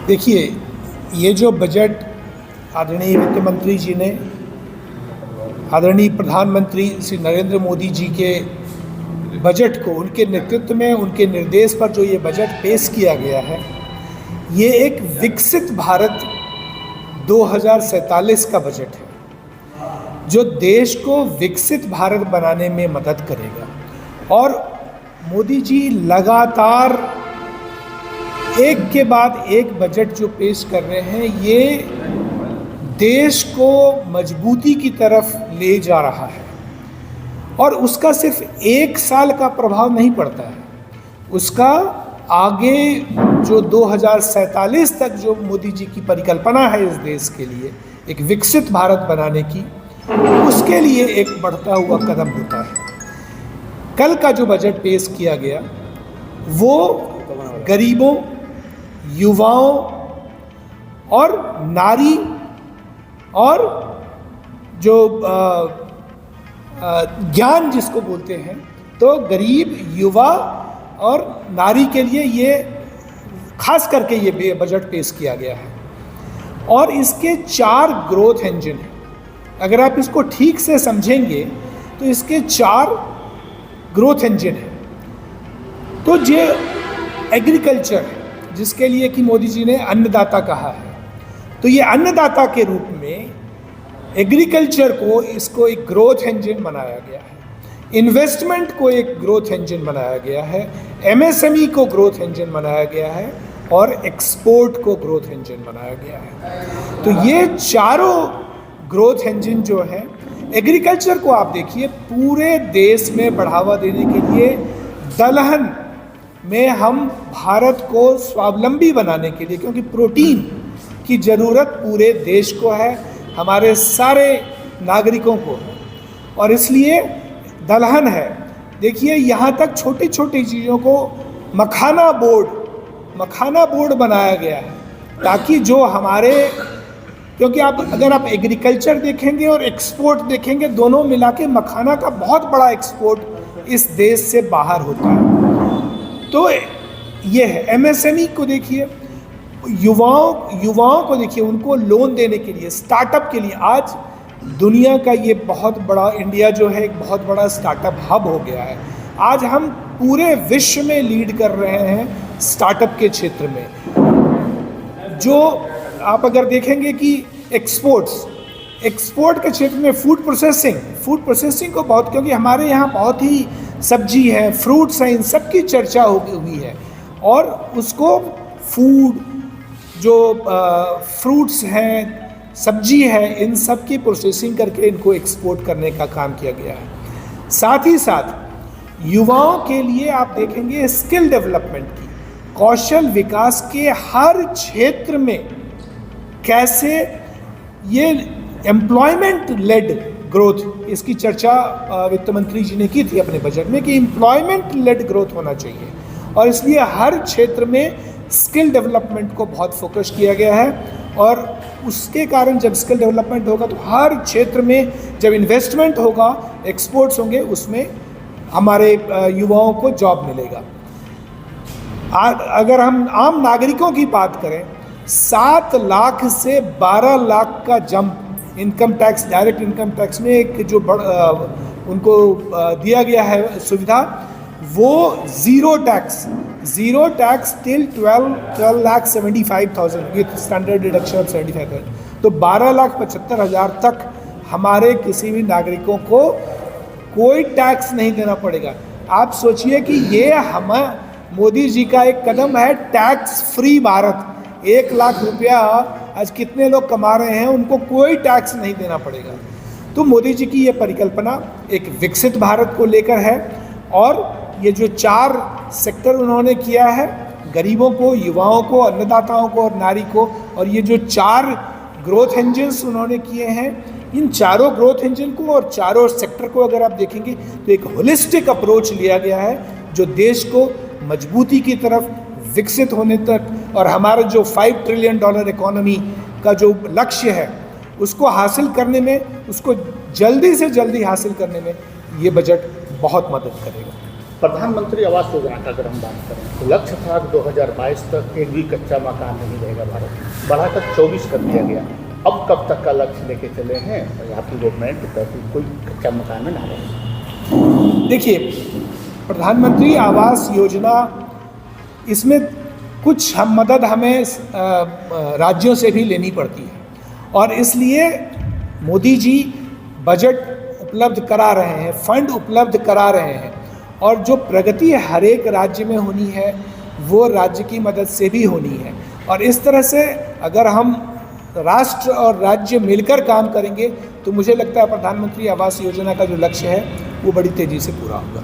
देखिए, ये जो बजट आदरणीय वित्त मंत्री जी ने आदरणीय प्रधानमंत्री श्री नरेंद्र मोदी जी के बजट को, उनके नेतृत्व में, उनके निर्देश पर जो ये बजट पेश किया गया है, ये एक विकसित भारत 2047 का बजट है जो देश को विकसित भारत बनाने में मदद करेगा। और मोदी जी लगातार एक के बाद एक बजट जो पेश कर रहे हैं, ये देश को मजबूती की तरफ ले जा रहा है। और उसका सिर्फ एक साल का प्रभाव नहीं पड़ता है, उसका आगे जो 2047 तक जो मोदी जी की परिकल्पना है इस देश के लिए एक विकसित भारत बनाने की, उसके लिए एक बढ़ता हुआ कदम होता है। कल का जो बजट पेश किया गया वो गरीबों, युवाओं और नारी और जो ज्ञान जिसको बोलते हैं, तो गरीब, युवा और नारी के लिए ये खास करके ये बजट पेश किया गया है। और इसके 4 ग्रोथ इंजन हैं। अगर आप इसको ठीक से समझेंगे तो इसके 4 ग्रोथ इंजन हैं। तो ये एग्रीकल्चर है, जिसके लिए कि मोदी जी ने अन्नदाता कहा है, तो ये अन्नदाता के रूप में एग्रीकल्चर को, इसको एक ग्रोथ इंजन बनाया गया है। इन्वेस्टमेंट को एक ग्रोथ इंजन बनाया गया है, एमएसएमई को ग्रोथ इंजन बनाया गया है और एक्सपोर्ट को ग्रोथ इंजन बनाया गया है। तो ये चारों ग्रोथ इंजन जो है, एग्रीकल्चर को आप देखिए, पूरे देश में बढ़ावा देने के लिए दलहन में हम भारत को स्वावलंबी बनाने के लिए, क्योंकि प्रोटीन की ज़रूरत पूरे देश को है, हमारे सारे नागरिकों को, और इसलिए दलहन है। देखिए, यहाँ तक छोटी छोटी चीज़ों को मखाना बोर्ड बनाया गया है, ताकि जो हमारे, क्योंकि अगर आप एग्रीकल्चर देखेंगे और एक्सपोर्ट देखेंगे, दोनों मिला के मखाना का बहुत बड़ा एक्सपोर्ट इस देश से बाहर होता है। तो ये है। एमएसएमई को देखिए, युवाओं को देखिए, उनको लोन देने के लिए, स्टार्टअप के लिए, आज दुनिया का ये बहुत बड़ा, इंडिया जो है एक बहुत बड़ा स्टार्टअप हब हो गया है। आज हम पूरे विश्व में लीड कर रहे हैं स्टार्टअप के क्षेत्र में। जो आप अगर देखेंगे कि एक्सपोर्ट के क्षेत्र में फूड प्रोसेसिंग को बहुत, क्योंकि हमारे यहाँ बहुत ही सब्जी है, फ्रूट्स हैं, इन सब की चर्चा हुई है, और उसको फूड, जो फ्रूट्स हैं, सब्जी है, इन सब की प्रोसेसिंग करके इनको एक्सपोर्ट करने का काम किया गया है। साथ ही साथ युवाओं के लिए आप देखेंगे स्किल डेवलपमेंट की, कौशल विकास के हर क्षेत्र में कैसे ये एम्प्लॉयमेंट लेड ग्रोथ, इसकी चर्चा वित्त मंत्री जी ने की थी अपने बजट में कि एम्प्लॉयमेंट लेड ग्रोथ होना चाहिए, और इसलिए हर क्षेत्र में स्किल डेवलपमेंट को बहुत फोकस किया गया है। और उसके कारण जब स्किल डेवलपमेंट होगा तो हर क्षेत्र में जब इन्वेस्टमेंट होगा, एक्सपोर्ट्स होंगे, उसमें हमारे युवाओं को जॉब मिलेगा। अगर हम आम नागरिकों की बात करें, 7 लाख से 12 लाख का jump income tax, direct income tax में एक जो उनको दिया गया है सुविधा, वो zero tax till 12,75,000 with standard deduction of 75,000। तो 12,75,000 तक हमारे किसी भी नागरिकों को कोई टैक्स नहीं देना पड़ेगा। आप सोचिए कि ये मोदी जी का एक कदम है टैक्स फ्री भारत। 1 लाख रुपया आज कितने लोग कमा रहे हैं, उनको कोई टैक्स नहीं देना पड़ेगा। तो मोदी जी की ये परिकल्पना एक विकसित भारत को लेकर है, और ये जो 4 सेक्टर उन्होंने किया है, गरीबों को, युवाओं को, अन्नदाताओं को और नारी को, और ये जो 4 ग्रोथ इंजन्स उन्होंने किए हैं, इन चारों ग्रोथ इंजन को और चारों सेक्टर को अगर आप देखेंगे तो एक होलिस्टिक अप्रोच लिया गया है, जो देश को मजबूती की तरफ, विकसित होने तक, और हमारा जो $5 ट्रिलियन इकोनॉमी का जो लक्ष्य है उसको हासिल करने में, उसको जल्दी से जल्दी हासिल करने में ये बजट बहुत मदद करेगा। प्रधानमंत्री आवास योजना का अगर हम बात करें तो लक्ष्य था कि 2022 तक एक भी कच्चा मकान नहीं रहेगा भारत में, बढ़ाकर 24 कर दिया गया। अब कब तक का लक्ष्य लेके चले हैं आपकी गवर्नमेंट ताकि कोई कच्चा मकान में ना रहे? देखिए, प्रधानमंत्री आवास योजना, इसमें कुछ मदद हमें राज्यों से भी लेनी पड़ती है और इसलिए मोदी जी बजट उपलब्ध करा रहे हैं, फंड उपलब्ध करा रहे हैं और जो प्रगति हर एक राज्य में होनी है वो राज्य की मदद से भी होनी है। और इस तरह से अगर हम राष्ट्र और राज्य मिलकर काम करेंगे तो मुझे लगता है प्रधानमंत्री आवास योजना का जो लक्ष्य है वो बड़ी तेज़ी से पूरा होगा।